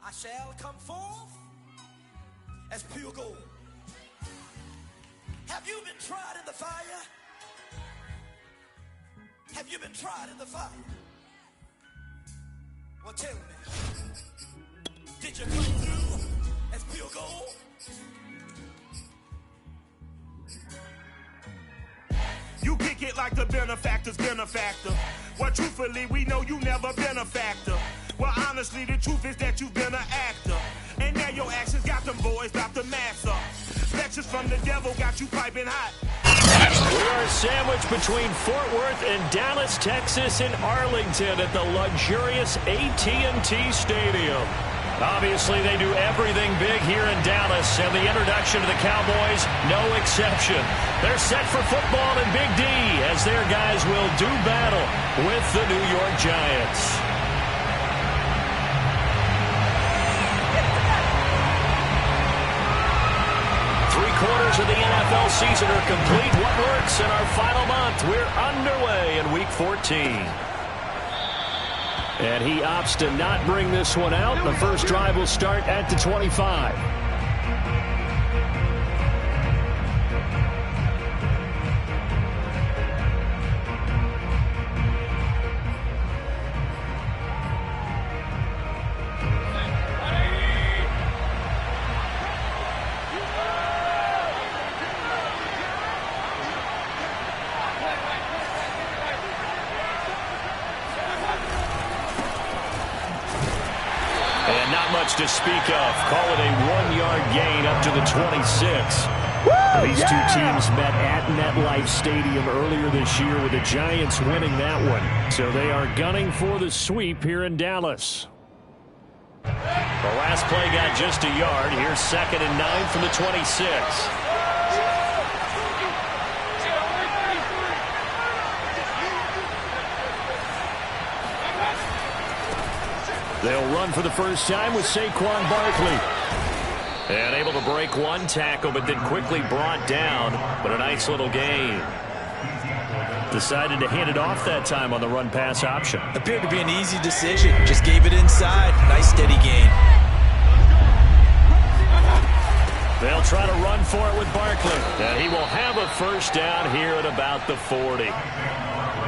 I shall come forth as pure gold. Have you been tried in the fire? Have you been tried in the fire? Well, tell me, did you come through as pure gold? You kick it like the benefactor's benefactor. Well, truthfully, we know you never been a factor. Well, honestly, the truth is that you've been an actor. And now your actions got them boys about to mass up. Lectures from the devil got you piping hot. We are sandwiched between Fort Worth and Dallas, Texas, and Arlington at the luxurious AT&T Stadium. Obviously, they do everything big here in Dallas, and the introduction to the Cowboys, no exception. They're set for football in Big D as their guys will do battle with the New York Giants. Three-quarters of the NFL season are complete. What works in our final month? We're underway in Week 14. And he opts to not bring this one out. The first drive will start at the 25. To speak of. Call it a 1-yard gain up to the 26. These two teams met at MetLife Stadium earlier this year with the Giants winning that one. So they are gunning for the sweep here in Dallas. The last play got just a yard. Here's 2nd and 9 from the 26. They'll run for the first time with Saquon Barkley. And able to break one tackle, but then quickly brought down. But a nice little gain. Decided to hand it off that time on the run-pass option. Appeared to be an easy decision. Just gave it inside. Nice steady gain. They'll try to run for it with Barkley. And he will have a first down here at about the 40.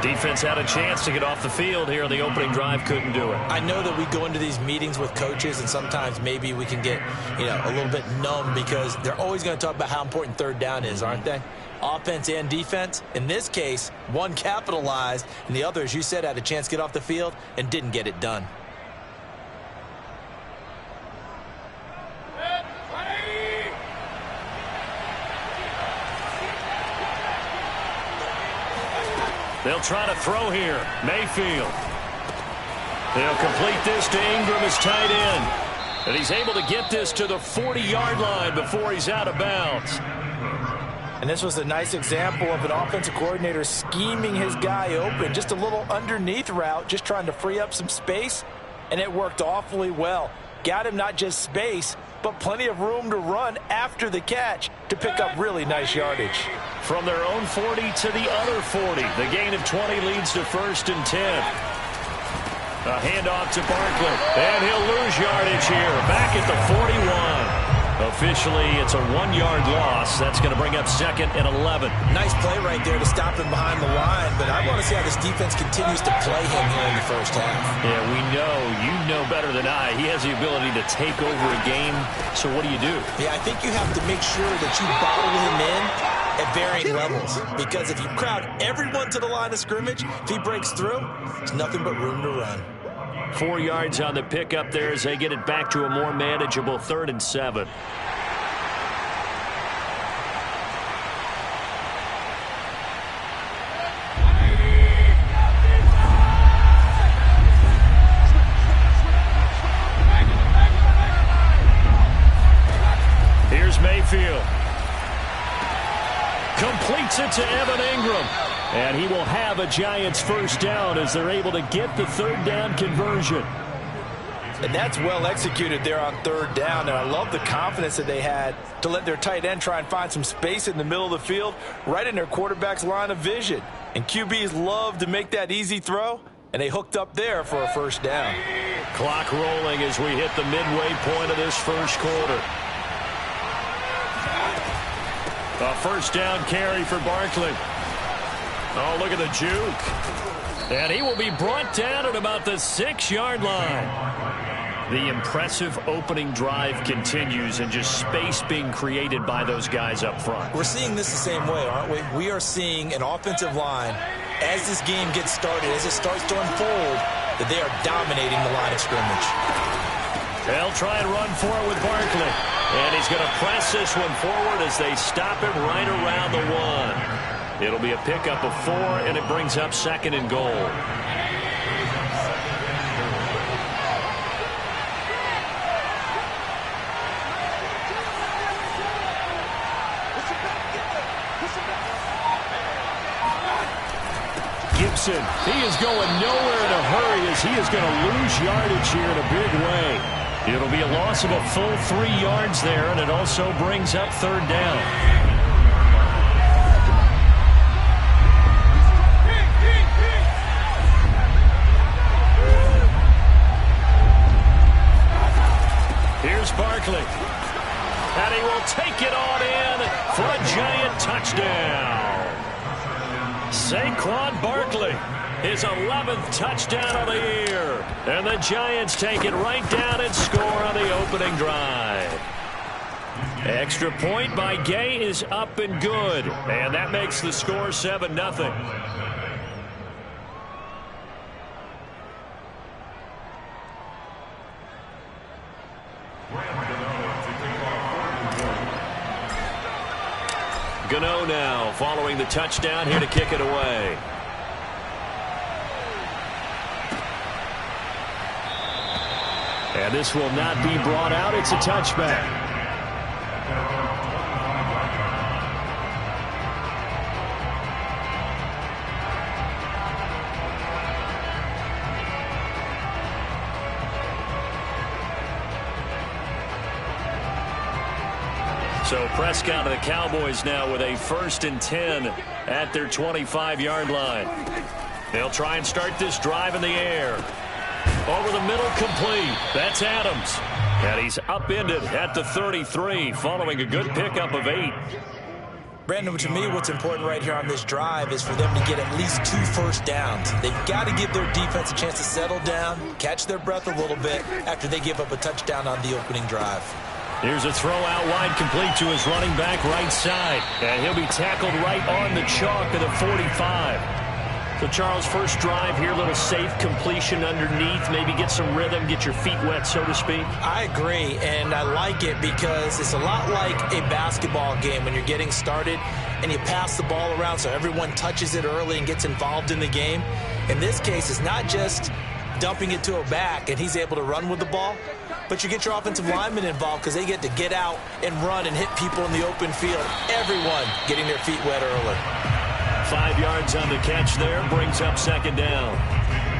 Defense had a chance to get off the field here on the opening drive, couldn't do it. I know that we go into these meetings with coaches, and sometimes maybe we can get, a little bit numb because they're always going to talk about how important third down is, aren't they? Offense and defense. In this case, one capitalized, and the other, as you said, had a chance to get off the field and didn't get it done. They'll try to throw here. Mayfield. They'll complete this to Ingram as tight end. And he's able to get this to the 40-yard line before he's out of bounds. And this was a nice example of an offensive coordinator scheming his guy open. Just a little underneath route, just trying to free up some space. And it worked awfully well. Got him not just space, but plenty of room to run after the catch to pick up really nice yardage. From their own 40 to the other 40. The gain of 20 leads to 1st and 10. A handoff to Barkley. And he'll lose yardage here. Back at the 41. Officially, it's a 1-yard loss. That's going to bring up 2nd and 11. Nice play right there to stop him behind the line. But I want to see how this defense continues to play him here in the first half. Yeah, we know. You know better than I. He has the ability to take over a game. So what do you do? Yeah, I think you have to make sure that you bottle him in at varying levels. Because if you crowd everyone to the line of scrimmage, if he breaks through, there's nothing but room to run. 4 yards on the pickup there as they get it back to a more manageable 3rd and 7. Here's Mayfield. Completes it to Evan Ingram. And he will have a Giants first down as they're able to get the 3rd down conversion. And that's well executed there on 3rd down. And I love the confidence that they had to let their tight end try and find some space in the middle of the field, right in their quarterback's line of vision. And QBs love to make that easy throw. and they hooked up there for a first down. Clock rolling as we hit the midway point of this first quarter. A first down carry for Barkley. Oh, look at the juke. And he will be brought down at about the 6-yard line. The impressive opening drive continues, and just space being created by those guys up front. We're seeing this the same way, aren't we? We are seeing an offensive line, as this game gets started, as it starts to unfold, that they are dominating the line of scrimmage. They'll try and run for it with Barkley. And he's going to press this one forward as they stop him right around the 1. It'll be a pickup of 4, and it brings up 2nd and goal. Gibson, he is going nowhere in a hurry as he is going to lose yardage here in a big way. It'll be a loss of a full 3 yards there, and it also brings up 3rd down. Here's Barkley. And he will take it on in for a giant touchdown. Saquon Barkley, his 11th touchdown of the year. And the Giants take it right down and score on the opening drive. Extra point by Gay is up and good. And that makes the score 7-0. Gano now following the touchdown here to kick it away. And this will not be brought out. It's a touchback. So Prescott of the Cowboys now with a 1st and 10 at their 25-yard line. They'll try and start this drive in the air. Over the middle, complete. That's Adams. And he's upended at the 33 following a good pickup of 8. Brandon, to me, what's important right here on this drive is for them to get at least 2 first downs. They've got to give their defense a chance to settle down, catch their breath a little bit after they give up a touchdown on the opening drive. Here's a throw out wide, complete to his running back right side. And he'll be tackled right on the chalk of the 45. So, Charles, first drive here, a little safe completion underneath, maybe get some rhythm, get your feet wet, so to speak. I agree, and I like it because it's a lot like a basketball game when you're getting started and you pass the ball around so everyone touches it early and gets involved in the game. In this case, it's not just dumping it to a back and he's able to run with the ball, but you get your offensive linemen involved because they get to get out and run and hit people in the open field. Everyone getting their feet wet early. 5 yards on the catch there, brings up 2nd down.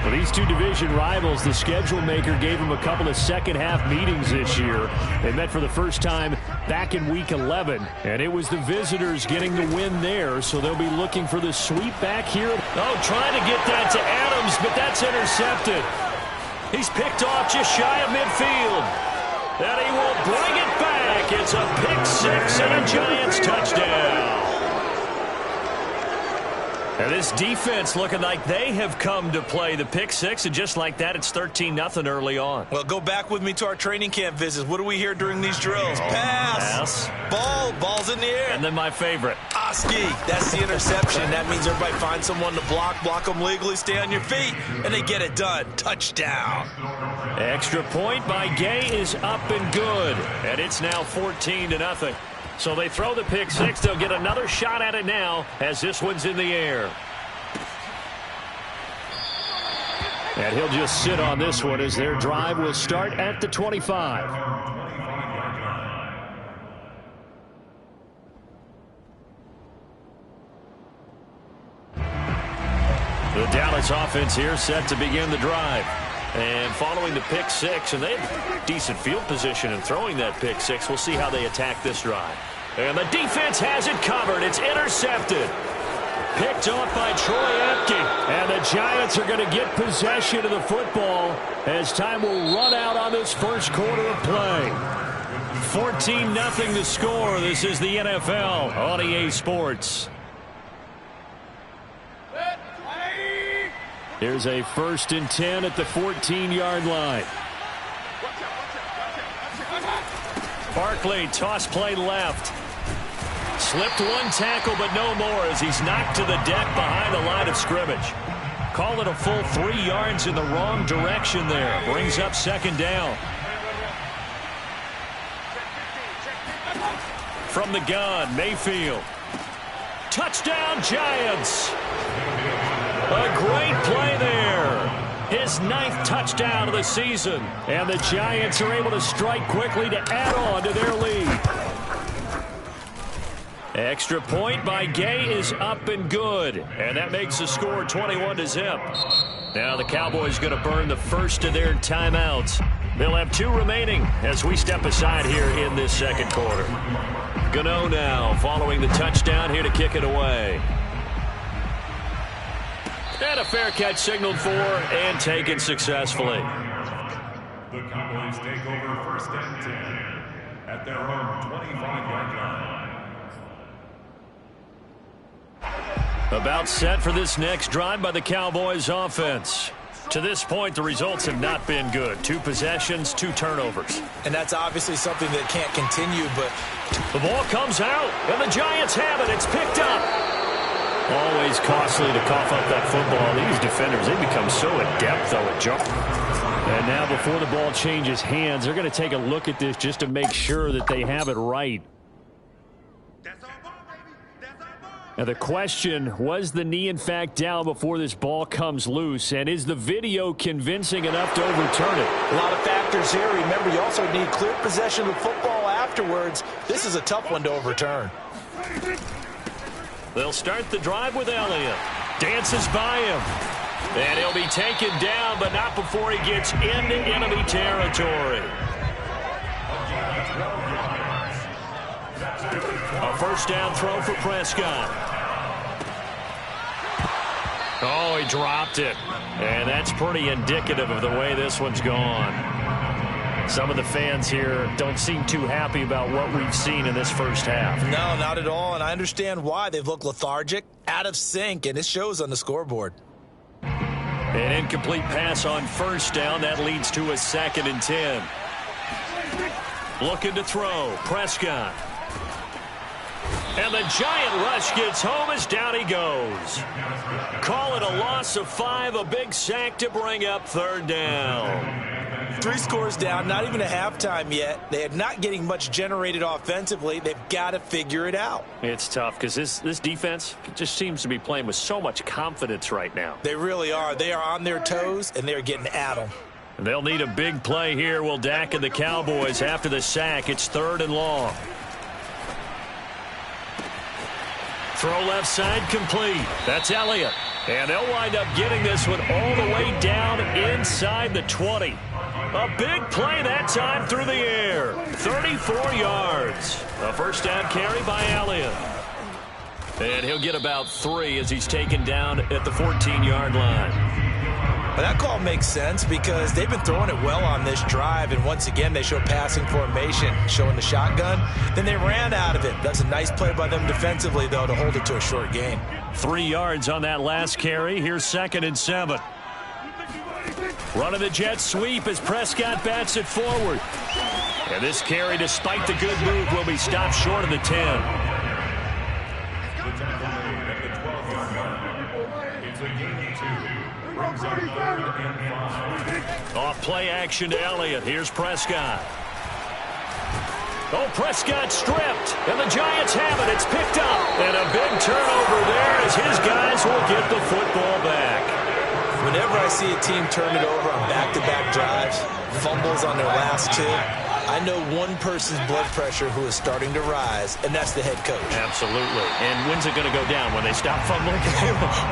Well, these two division rivals, the schedule maker gave them a couple of second-half meetings this year. They met for the first time back in Week 11, and it was the visitors getting the win there, so they'll be looking for the sweep back here. Oh, trying to get that to Adams, but that's intercepted. He's picked off just shy of midfield. And he will bring it back. It's a pick 6 and a Giants touchdown. And this defense looking like they have come to play the pick 6, and just like that, it's 13-0 early on. Well, go back with me to our training camp visits. What do we hear during these drills? Pass. Ball. Ball's in the air. And then my favorite. Oski. That's the interception. That means everybody finds someone to block them legally, stay on your feet, and they get it done. Touchdown. Extra point by Gay is up and good. And it's now 14-0. So they throw the pick 6. They'll get another shot at it now as this one's in the air. And he'll just sit on this one as their drive will start at the 25. The Dallas offense here set to begin the drive. And following the pick 6, and they have decent field position in throwing that pick 6. We'll see how they attack this drive. And the defense has it covered. It's intercepted. Picked off by Troy Apke. And the Giants are going to get possession of the football as time will run out on this first quarter of play. 14-0 to score. This is the NFL on EA Sports. Here's a 1st and 10 at the 14-yard line. Barkley, toss play left. Slipped one tackle, but no more as he's knocked to the deck behind the line of scrimmage. Call it a full 3 yards in the wrong direction there. Brings up 2nd down. From the gun, Mayfield. Touchdown, Giants. A great play there. His 9th touchdown of the season. And the Giants are able to strike quickly to add on to their lead. Extra point by Gay is up and good. And that makes the score 21-0. Now the Cowboys going to burn the first of their timeouts. They'll have 2 remaining as we step aside here in this 2nd quarter. Gano now following the touchdown here to kick it away. And a fair catch signaled for and taken successfully. The Cowboys take over 1st and 10 at their own 25-yard line. About set for this next drive by the Cowboys offense. To this point, the results have not been good. 2 possessions, 2 turnovers. And that's obviously something that can't continue, but the ball comes out, and the Giants have it. It's picked up. Always costly to cough up that football. These defenders, they become so adept, though, at jump. And now before the ball changes hands, they're going to take a look at this just to make sure that they have it right. Now the question, was the knee in fact down before this ball comes loose? And is the video convincing enough to overturn it? a lot of factors here. Remember, you also need clear possession of the football afterwards. This is a tough one to overturn. They'll start the drive with Elliott. Dances by him. And he'll be taken down, but not before he gets into enemy territory. A 1st down throw for Prescott. Oh, he dropped it. And that's pretty indicative of the way this one's gone. Some of the fans here don't seem too happy about what we've seen in this first half. No, not at all, and I understand why. They've looked lethargic, out of sync, and it shows on the scoreboard. An incomplete pass on 1st down. That leads to a 2nd and 10. Looking to throw. Prescott. And the giant rush gets home as down he goes. Call it a loss of 5, a big sack to bring up 3rd down. 3 scores down, not even a halftime yet. They are not getting much generated offensively. They've got to figure it out. It's tough because this defense just seems to be playing with so much confidence right now. They really are. They are on their toes, and they're getting at them. They'll need a big play here, will Dak and the Cowboys after the sack. It's 3rd and long. Throw left side complete. That's Elliott. And they'll wind up getting this one all the way down inside the 20. A big play that time through the air. 34 yards. A 1st down carry by Elliott. And he'll get about 3 as he's taken down at the 14-yard line. But that call makes sense because they've been throwing it well on this drive, and once again they show passing formation, showing the shotgun. Then they ran out of it. That's a nice play by them defensively, though, to hold it to a short gain. 3 yards on that last carry. Here's 2nd and 7. Running the jet sweep as Prescott bats it forward. And this carry, despite the good move, will be stopped short of the 10. Off play action to Elliott. Here's Prescott. Oh, Prescott stripped. And the Giants have it. It's picked up. And a big turnover there as his guys will get the football back. Whenever I see a team turn it over on back-to-back drives, fumbles on their last 2, I know one person's blood pressure who is starting to rise, and that's the head coach. Absolutely. And when's it going to go down? When they stop fumbling?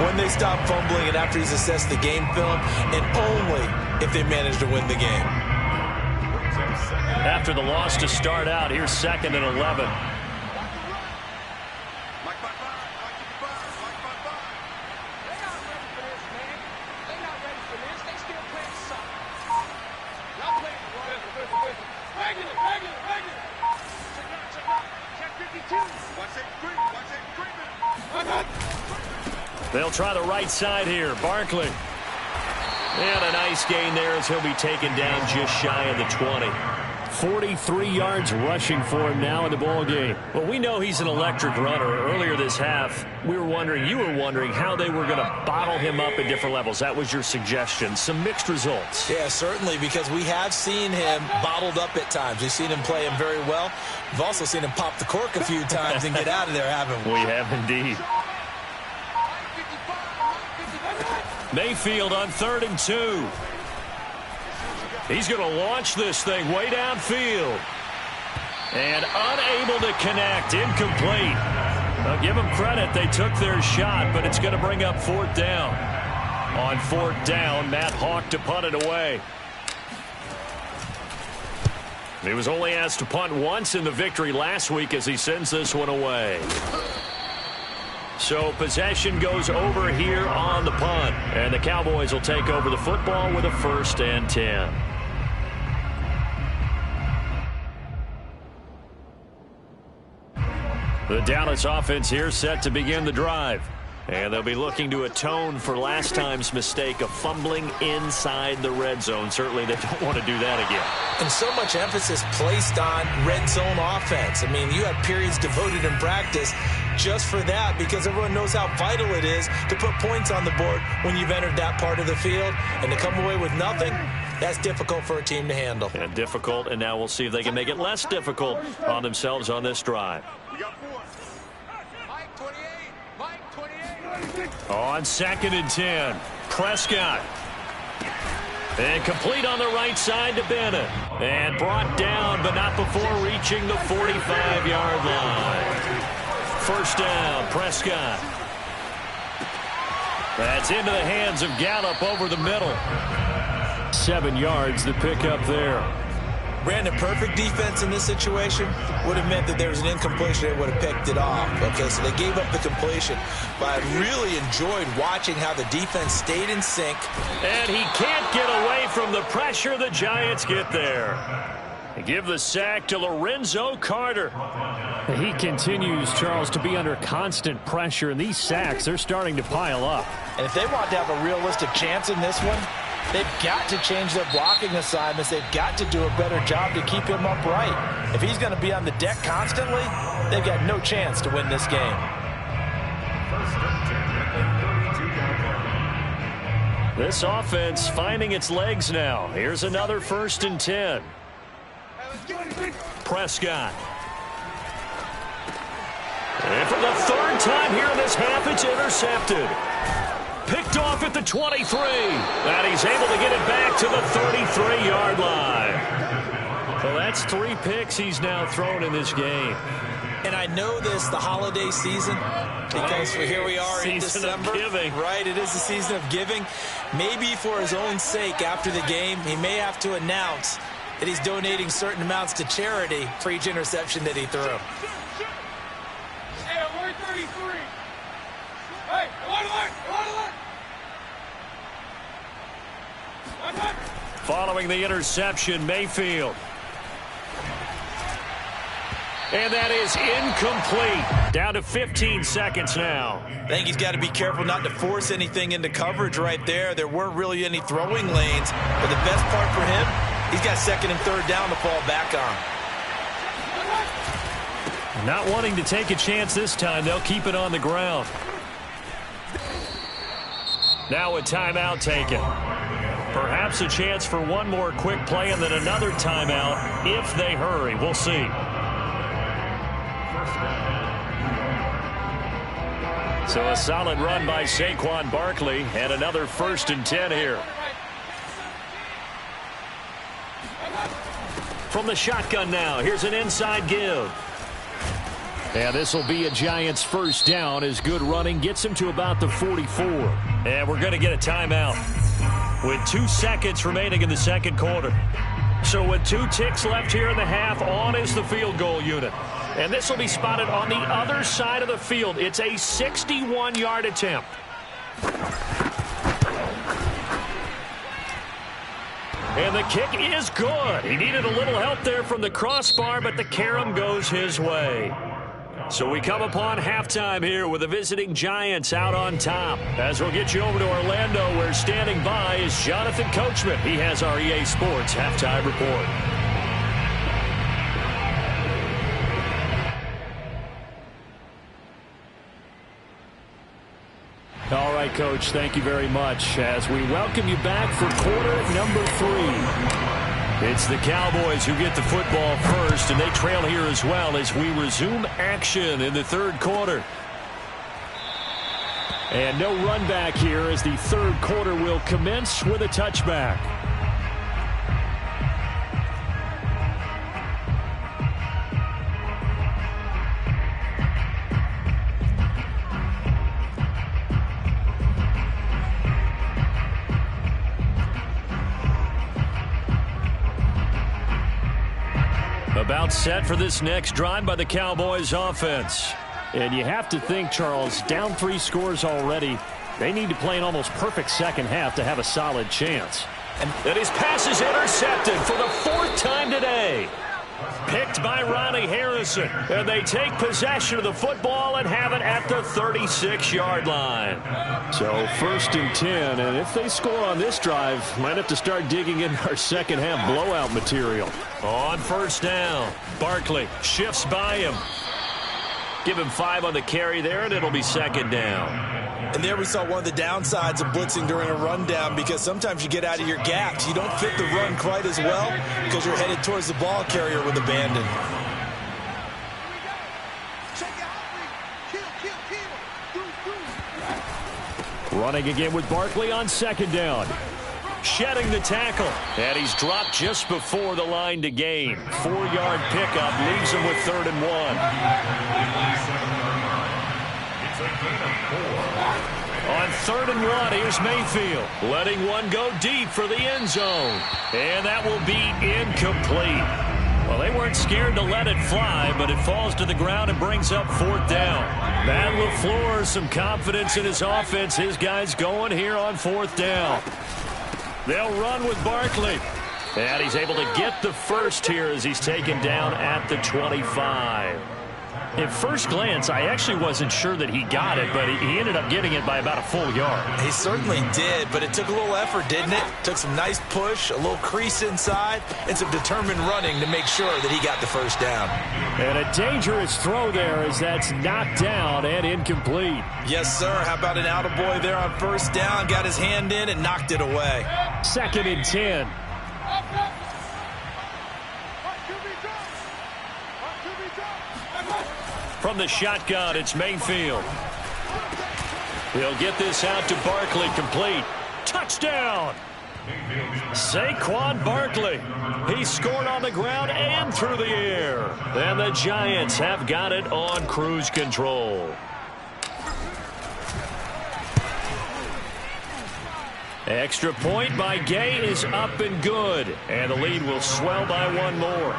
When they stop fumbling and after he's assessed the game film, and only if they manage to win the game. After the loss to start out, here's 2nd and 11. They'll try the right side here. Barkley. And a nice gain there as he'll be taken down just shy of the 20. 43 yards rushing for him now in the ball game. Well, we know he's an electric runner. Earlier this half, you were wondering how they were going to bottle him up at different levels. That was your suggestion. Some mixed results. Yeah, certainly, because we have seen him bottled up at times. We've seen him play him very well. We've also seen him pop the cork a few times and get out of there, haven't we? We have indeed. Mayfield on 3rd and 2. He's going to launch this thing way downfield. And unable to connect. Incomplete. I'll give them credit. They took their shot, but it's going to bring up 4th down. On 4th down, Matt Hawk to punt it away. He was only asked to punt once in the victory last week as he sends this one away. So possession goes over here on the punt. And the Cowboys will take over the football with a 1st and 10. The Dallas offense here set to begin the drive. And they'll be looking to atone for last time's mistake of fumbling inside the red zone. Certainly they don't want to do that again. And so much emphasis placed on red zone offense. I mean, you have periods devoted in practice just for that because everyone knows how vital it is to put points on the board when you've entered that part of the field. And to come away with nothing, that's difficult for a team to handle. And difficult, and now we'll see if they can make it less difficult on themselves on this drive. On 2nd and 10, Prescott. And complete on the right side to Bennett. And brought down, but not before reaching the 45-yard line. 1st down, Prescott. That's into the hands of Gallup over the middle. 7 yards the pickup there. Brandon, perfect defense in this situation would have meant that there was an incompletion that would have picked it off. Okay, so they gave up the completion. But I really enjoyed watching how the defense stayed in sync. And he can't get away from the pressure. The Giants get there. They give the sack to Lorenzo Carter. He continues, Charles, to be under constant pressure. And these sacks, they're starting to pile up. And if they want to have a realistic chance in this one, they've got to change their blocking assignments. They've got to do a better job to keep him upright. If he's going to be on the deck constantly, they've got no chance to win this game. This offense finding its legs now. Here's another 1st and 10. Prescott. And for the 3rd time here in this half, it's intercepted. Picked off at the 23. And he's able to get it back to the 33-yard line. So that's 3 picks he's now thrown in this game. And I know this, the holiday season, because here we are in December. Right, it is the season of giving. Maybe for his own sake after the game, he may have to announce that he's donating certain amounts to charity for each interception that he threw. Hey, we're 33. Hey, Following the interception, Mayfield. And that is incomplete. Down to 15 seconds now. I think he's got to be careful not to force anything into coverage right there. There weren't really any throwing lanes. But the best part for him, he's got 2nd and 3rd down to fall back on. Not wanting to take a chance this time, they'll keep it on the ground. Now a timeout taken. Perhaps a chance for one more quick play and then another timeout if they hurry. We'll see. So a solid run by Saquon Barkley and another 1st and 10 here. From the shotgun now, here's an inside give. And this will be a Giants 1st down as good running gets him to about the 44. And we're going to get a timeout with 2 seconds remaining in the 2nd quarter. So with 2 ticks left here in the half, on is the field goal unit. And this will be spotted on the other side of the field. It's a 61-yard attempt. And the kick is good. He needed a little help there from the crossbar, but the carom goes his way. So we come upon halftime here with the visiting Giants out on top. As we'll get you over to Orlando, where standing by is Jonathan Coachman. He has our EA Sports halftime report. All right, Coach, thank you very much as we welcome you back for quarter number 3. It's the Cowboys who get the football first, and they trail here as well as we resume action in the third quarter. And no run back here as the third quarter will commence with a touchback. About set for this next drive by the Cowboys offense. And you have to think, Charles, down 3 scores already. They need to play an almost perfect second half to have a solid chance. And his pass is intercepted for the 4th time today. Picked by Ronnie Harrison. And they take possession of the football and have it at the 36-yard line. So 1st and 10. And if they score on this drive, might have to start digging in our second half blowout material. On 1st down, Barkley shifts by him. Give him 5 on the carry there, and it'll be 2nd down. And there we saw one of the downsides of blitzing during a rundown, because sometimes you get out of your gaps. You don't fit the run quite as well because you're headed towards the ball carrier with abandon. Running again with Barkley on 2nd down. Shedding the tackle. And he's dropped just before the line to gain. 4-yard pickup leaves him with 3rd and 1. On 3rd and 1, here's Mayfield. Letting one go deep for the end zone. And that will be incomplete. Well, they weren't scared to let it fly, but it falls to the ground and brings up 4th down. Matt LaFleur, some confidence in his offense. His guys going here on 4th down. They'll run with Barkley. And he's able to get the first here as he's taken down at the 25. At first glance, I actually wasn't sure that he got it, but he ended up getting it by about a full yard. He certainly did, but it took a little effort, didn't it? Took some nice push, a little crease inside, and some determined running to make sure that he got the first down. And a dangerous throw there as that's knocked down and incomplete. Yes, sir. How about an attaboy there on 1st down? Got his hand in and knocked it away. 2nd and 10. From the shotgun, it's Mayfield. He'll get this out to Barkley, complete. Touchdown! Saquon Barkley. He scored on the ground and through the air. And the Giants have got it on cruise control. Extra point by Gay is up and good. And the lead will swell by 1 more.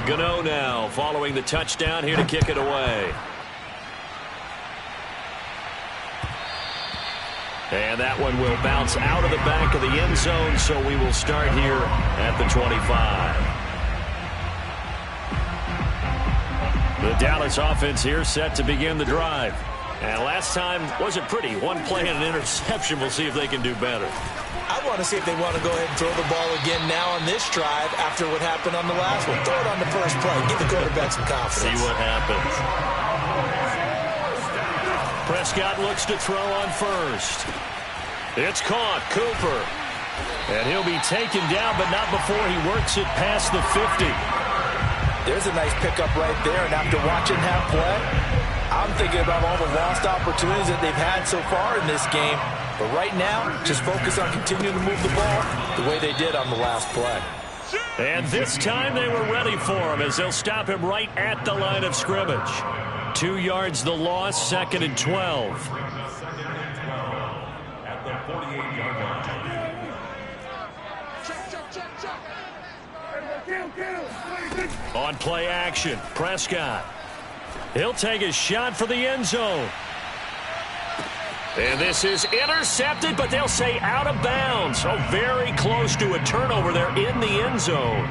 Gano now following the touchdown here to kick it away. And that one will bounce out of the back of the end zone, so we will start here at the 25. The Dallas offense here set to begin the drive. And last time wasn't pretty. 1 play and an interception. We'll see if they can do better. I want to see if they want to go ahead and throw the ball again now on this drive after what happened on the last one. Throw it on the first play. Give the quarterback some confidence. See what happens. Prescott looks to throw on 1st. It's caught. Cooper. And he'll be taken down, but not before he works it past the 50. There's a nice pickup right there, and after watching that play, I'm thinking about all the lost opportunities that they've had so far in this game. But right now, just focus on continuing to move the ball the way they did on the last play. And this time they were ready for him as they'll stop him right at the line of scrimmage. 2 yards the loss, 2nd and 12. At the 48-yard line. On play action, Prescott. He'll take a shot for the end zone. And this is intercepted, but they'll say out of bounds. So very close to a turnover there in the end zone.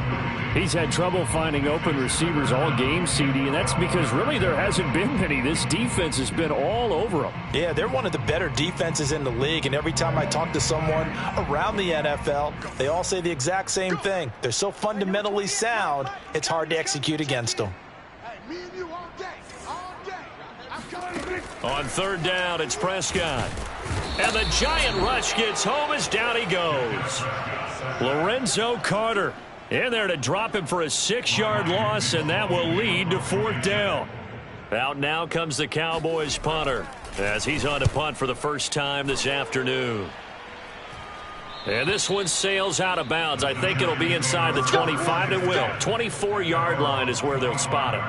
He's had trouble finding open receivers all game, CD, and that's because really there hasn't been many. This defense has been all over them. Yeah, they're one of the better defenses in the league, and every time I talk to someone around the NFL, they all say the exact same thing. They're so fundamentally sound, it's hard to execute against them. On third down, it's Prescott. And the giant rush gets home as down he goes. Lorenzo Carter in there to drop him for a 6-yard loss, and that will lead to fourth down. Out now comes the Cowboys punter as he's on to punt for the first time this afternoon. And this one sails out of bounds. I think it'll be inside the 25. It will. 24-yard line is where they'll spot it.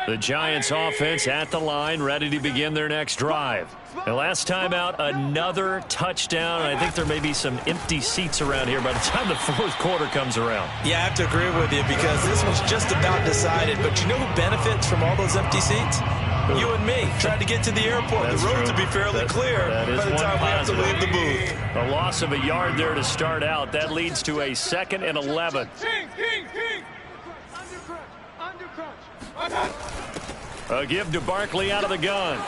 The Giants offense at the line, ready to begin their next drive. The last time out, another touchdown. I think there may be some empty seats around here by the time the fourth quarter comes around. Yeah, I have to agree with you because this one's just about decided. But you know who benefits from all those empty seats? You and me, trying to get to the airport. That's the roads true. will be fairly clear by the time we have to leave the booth. A loss of a yard there to start out. That leads to a 2nd and 11. A give to Barkley out of the gun.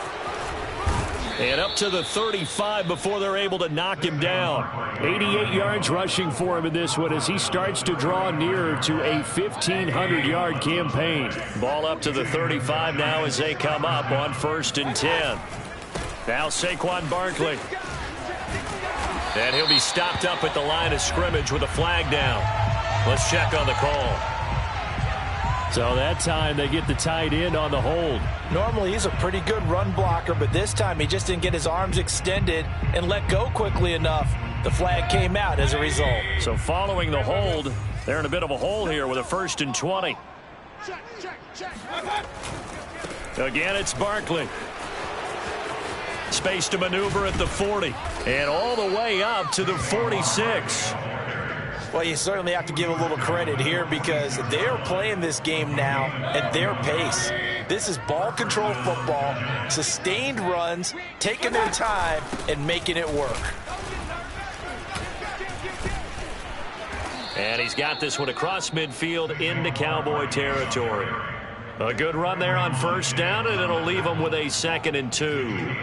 And up to the 35 before they're able to knock him down. 88 yards rushing for him in this one as he starts to draw nearer to a 1,500-yard campaign. Ball up to the 35 now as they come up on 1st and 10. Now Saquon Barkley. And he'll be stopped up at the line of scrimmage with a flag down. Let's check on the call. So that time they get the tight end on the hold. Normally he's a pretty good run blocker, but this time he just didn't get his arms extended and let go quickly enough. The flag came out as a result. So following the hold, they're in a bit of a hole here with a 1st and 20. Again, it's Barkley. Space to maneuver at the 40. And all the way up to the 46. Well, you certainly have to give a little credit here because they're playing this game now at their pace. This is ball control football, sustained runs, taking their time and making it work. And he's got this one across midfield into Cowboy territory. A good run there on 1st down, and it'll leave him with a 2nd and 2.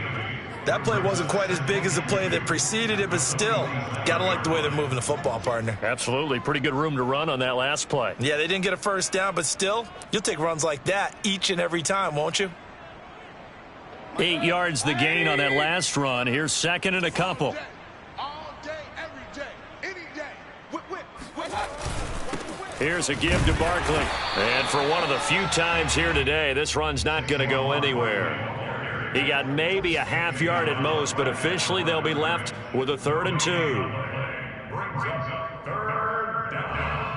That play wasn't quite as big as the play that preceded it, but still, gotta like the way they're moving the football, partner. Absolutely. Pretty good room to run on that last play. Yeah, they didn't get a 1st down, but still, you'll take runs like that each and every time, won't you? 8 yards the gain on that last run. Here's 2nd and a couple. All day, every day, any day. Here's a give to Barkley. And for one of the few times here today, this run's not going to go anywhere. He got maybe a half yard at most, but officially they'll be left with a 3rd and 2. Brings up 3rd down.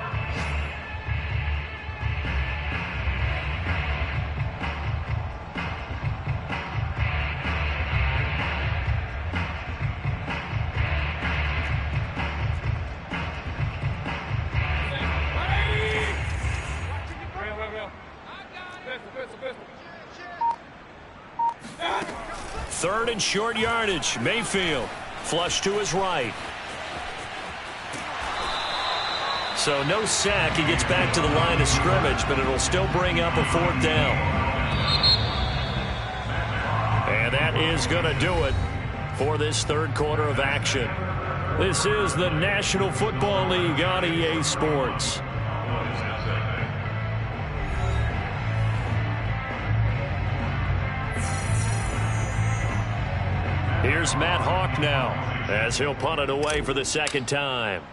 Third and short yardage. Mayfield flush to his right. So no sack. He gets back to the line of scrimmage, but it'll still bring up a 4th down. And that is going to do it for this 3rd quarter of action. This is the National Football League on EA Sports. Here's Matt Hawk now as he'll punt it away for the 2nd time.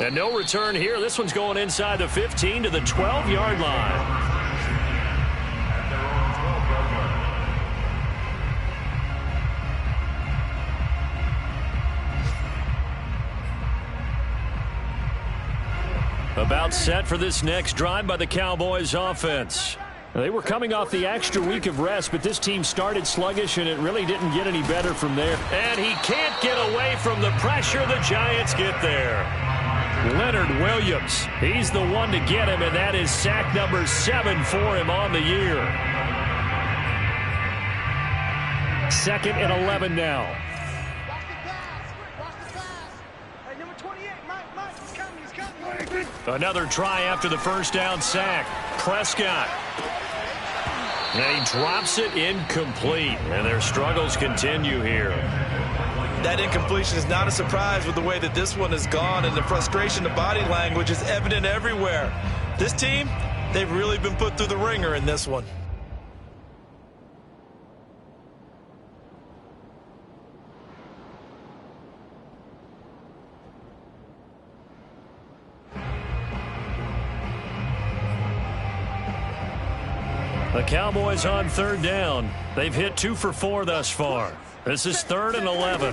And no return here. This one's going inside the 15 to the 12-yard line. About set for this next drive by the Cowboys offense. They were coming off the extra week of rest, but this team started sluggish, and it really didn't get any better from there. And he can't get away from the pressure. The Giants get there. Leonard Williams, he's the one to get him, and that is sack number 7 for him on the year. 2nd and 11 now. Another try after the first down sack. Prescott. And he drops it incomplete, and their struggles continue here. That incompletion is not a surprise with the way that this one has gone, and the frustration, the body language is evident everywhere. This team, they've really been put through the ringer in this one. The Cowboys on 3rd down. They've hit 2 for 4 thus far. This is 3rd and 11.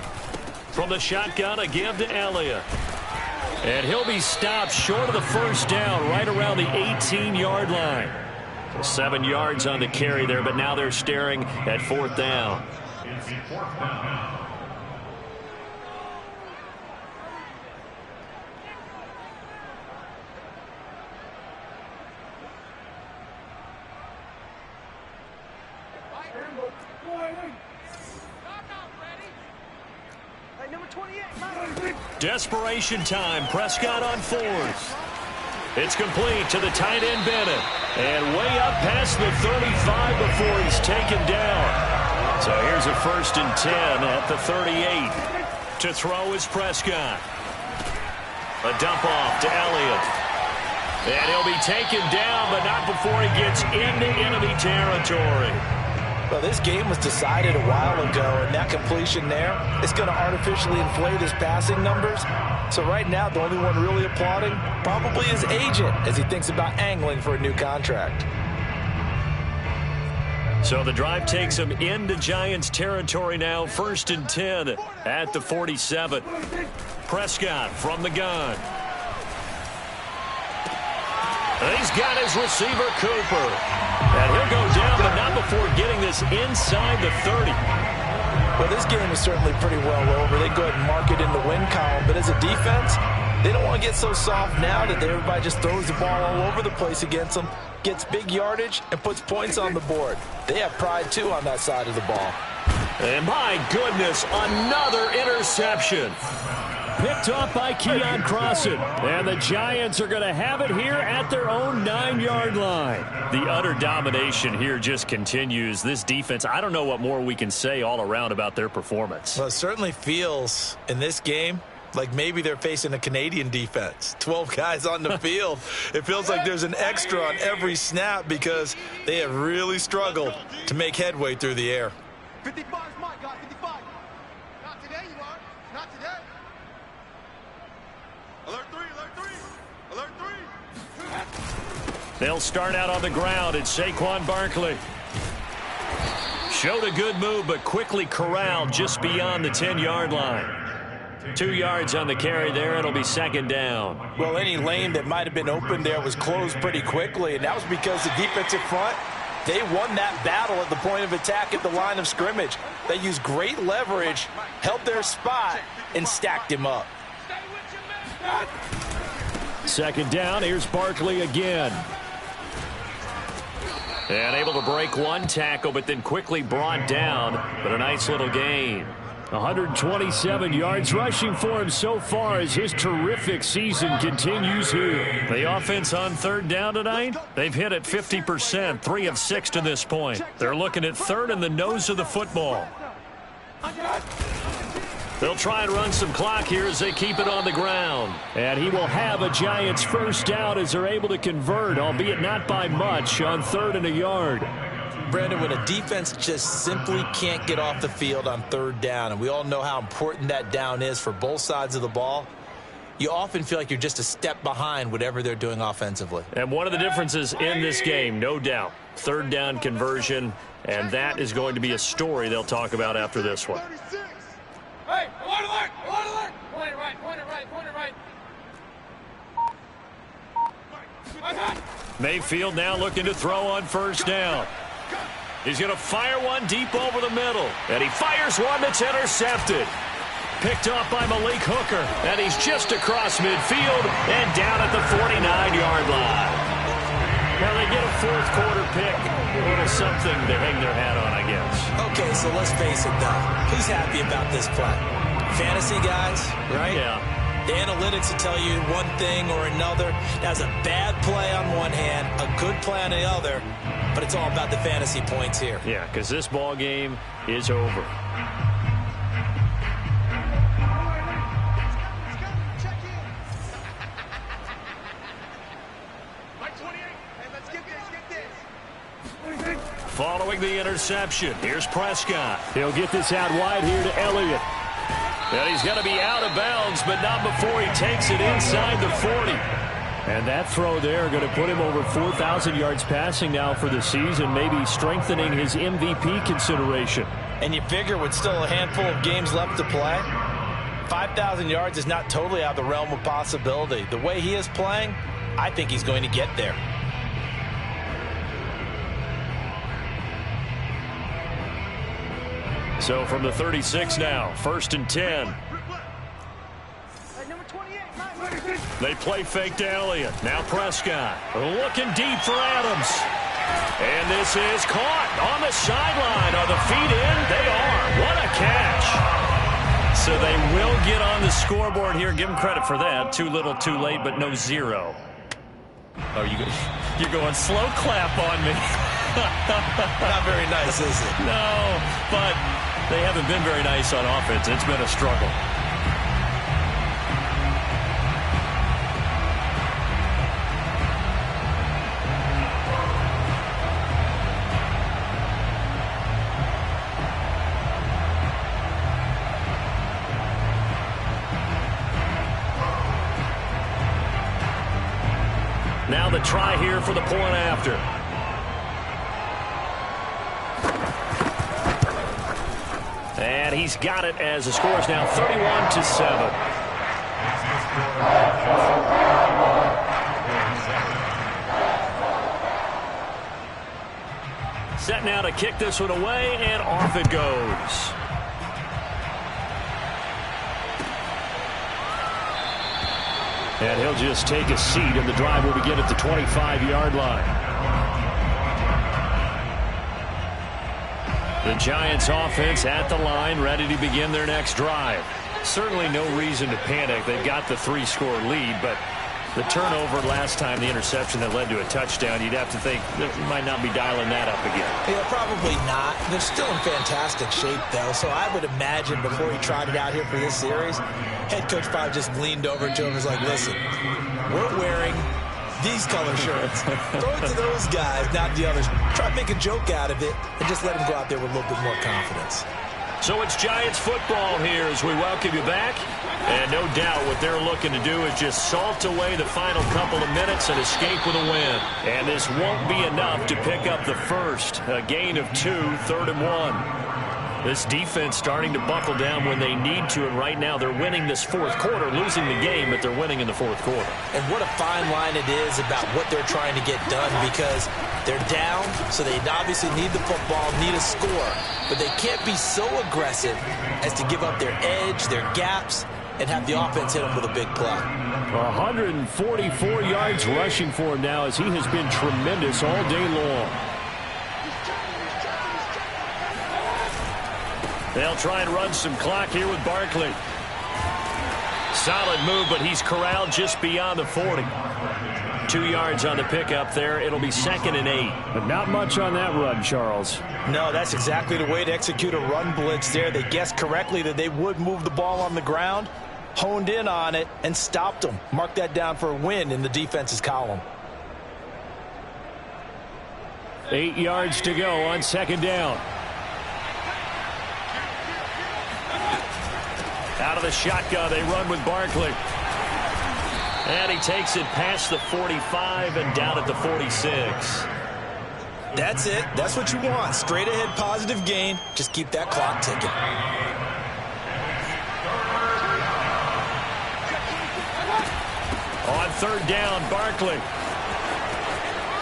From the shotgun, a give to Elliott. And he'll be stopped short of the first down, right around the 18-yard line. 7 yards on the carry there, but now they're staring at 4th down. It's 4th down. Desperation time. Prescott on 4th. It's complete to the tight end Bennett. And way up past the 35 before he's taken down. So here's a 1st and 10 at the 38. To throw is Prescott. A dump off to Elliott. And he'll be taken down, but not before he gets into enemy territory. Well, this game was decided a while ago, and that completion there is going to artificially inflate his passing numbers. So right now, the only one really applauding probably his agent as he thinks about angling for a new contract. So the drive takes him into Giants territory now. 1st and 10 at the 47. Prescott from the gun. He's got his receiver, Cooper. And he'll go down, but not before getting this inside the 30. Well, this game is certainly pretty well over. They go ahead and mark it in the win column. But as a defense, they don't want to get so soft now that everybody just throws the ball all over the place against them, gets big yardage, and puts points on the board. They have pride, too, on that side of the ball. And my goodness, another interception. Picked off by Keon Crossan. And the Giants are going to have it here at their own 9-yard line. The utter domination here just continues. This defense, I don't know what more we can say all around about their performance. Well, it certainly feels in this game like maybe they're facing a Canadian defense. 12 guys on the field. It feels like there's an extra on every snap because they have really struggled to make headway through the air. 55 is my guy, 55. Not today, you are. Not today. Alert 3, alert 3. Alert 3. They'll start out on the ground. It's Saquon Barkley. Showed a good move, but quickly corralled just beyond the 10-yard line. 2 yards on the carry there. It'll be 2nd down. Well, any lane that might have been open there was closed pretty quickly, and that was because the defensive front, they won that battle at the point of attack at the line of scrimmage. They used great leverage, held their spot, and stacked him up. 2nd down. Here's Barkley again. And able to break one tackle, but then quickly brought down. But a nice little gain. 127 yards rushing for him so far as his terrific season continues here. The offense on 3rd down tonight, they've hit it 50%, 3 of 6 to this point. They're looking at 3rd in the nose of the football. They'll try and run some clock here as they keep it on the ground. And he will have a Giants 1st down as they're able to convert, albeit not by much, on 3rd and a yard. Brandon, when a defense just simply can't get off the field on 3rd down, and we all know how important that down is for both sides of the ball, you often feel like you're just a step behind whatever they're doing offensively. And one of the differences in this game, no doubt, 3rd down conversion, and that is going to be a story they'll talk about after this one. Hey, alert, alert, alert. Point it right, point it right, point it right. Mayfield now looking to throw on first down. He's going to fire one deep over the middle. And he fires one that's intercepted. Picked off by Malik Hooker. And he's just across midfield and down at the 49-yard line. Now they get a fourth quarter pick. A little something to hang their hat on, I guess. Okay, so let's face it, though. Who's happy about this play? Fantasy guys, right? Yeah. The analytics will tell you one thing or another. That's a bad play on one hand, a good play on the other, but it's all about the fantasy points here. Yeah, because this ball game is over. Following the interception, here's Prescott. He'll get this out wide here to Elliott. And he's going to be out of bounds, but not before he takes it inside the 40. And that throw there going to put him over 4,000 yards passing now for the season, maybe strengthening his MVP consideration. And you figure with still a handful of games left to play, 5,000 yards is not totally out of the realm of possibility. The way he is playing, I think he's going to get there. So from the 36 now, 1st and 10. They play fake to Elliott. Now Prescott looking deep for Adams. And this is caught on the sideline. Are the feet in? They are. What a catch. So they will get on the scoreboard here. Give them credit for that. Too little, too late, but no zero. Oh, you're going slow clap on me. Not very nice, is it? No, but they haven't been very nice on offense. It's been a struggle. Now the try here for the point after. And he's got it as the score is now 31-7. Set now to kick this one away, and off it goes. And he'll just take a seat, and the drive will begin at the 25-yard line. The Giants offense at the line, ready to begin their next drive. Certainly no reason to panic. They've got the 3-score lead, but the turnover last time, the interception that led to a touchdown, you'd have to think they might not be dialing that up again. Yeah, probably not. They're still in fantastic shape, though, so I would imagine before he tried it out here for this series, head coach probably just leaned over to him and was like, listen, we're wearing these color shirts. Throw it to those guys, not the others. Try to make a joke out of it and just let them go out there with a little bit more confidence. So it's Giants football here as we welcome you back. And no doubt what they're looking to do is just salt away the final couple of minutes and escape with a win. And this won't be enough to pick up the first. A gain of 2, 3rd and 1. This defense starting to buckle down when they need to, and right now they're winning this 4th quarter, losing the game, but they're winning in the 4th quarter. And what a fine line it is about what they're trying to get done, because they're down, so they obviously need the football, need a score, but they can't be so aggressive as to give up their edge, their gaps, and have the offense hit them with a big play. 144 yards rushing for him now, as he has been tremendous all day long. They'll try and run some clock here with Barkley. Solid move, but he's corralled just beyond the 40. 2 yards on the pickup there. It'll be 2nd and 8. But not much on that run, Charles. No, that's exactly the way to execute a run blitz there. They guessed correctly that they would move the ball on the ground, honed in on it, and stopped them. Mark that down for a win in the defense's column. 8 yards to go on 2nd down. Out of the shotgun, they run with Barkley. And he takes it past the 45 and down at the 46. That's it. That's what you want. Straight ahead positive gain. Just keep that clock ticking. On 3rd down, Barkley.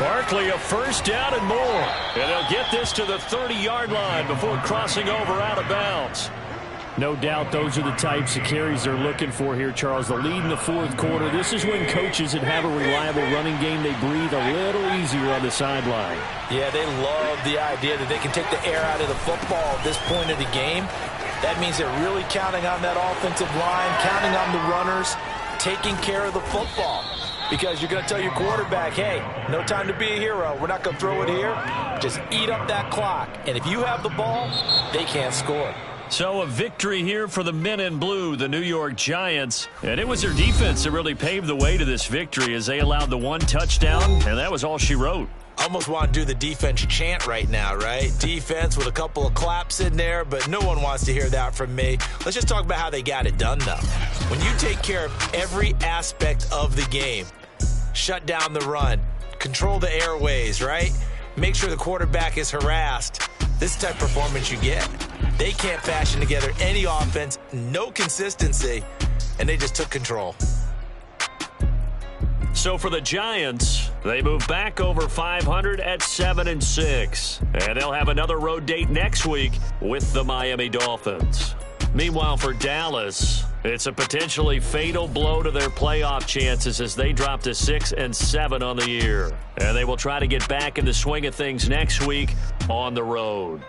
Barkley, a first down and more. And they'll get this to the 30-yard line before crossing over out of bounds. No doubt those are the types of carries they're looking for here, Charles. The lead in the fourth quarter. This is when coaches that have a reliable running game, they breathe a little easier on the sideline. Yeah, they love the idea that they can take the air out of the football at this point of the game. That means they're really counting on that offensive line, counting on the runners, taking care of the football. Because you're going to tell your quarterback, hey, no time to be a hero. We're not going to throw it here. Just eat up that clock. And if you have the ball, they can't score. So a victory here for the men in blue, the New York Giants. And it was their defense that really paved the way to this victory as they allowed the one touchdown, and that was all she wrote. Almost want to do the defense chant right now, right? Defense with a couple of claps in there, but no one wants to hear that from me. Let's just talk about how they got it done, though. When you take care of every aspect of the game, shut down the run, control the airways, right? Make sure the quarterback is harassed. This type of performance you get. They can't fashion together any offense, no consistency, and they just took control. So for the Giants, they move back over 500 at 7-6. And they'll have another road date next week with the Miami Dolphins. Meanwhile, for Dallas, it's a potentially fatal blow to their playoff chances as they drop to 6-7 on the year. And they will try to get back in the swing of things next week on the road.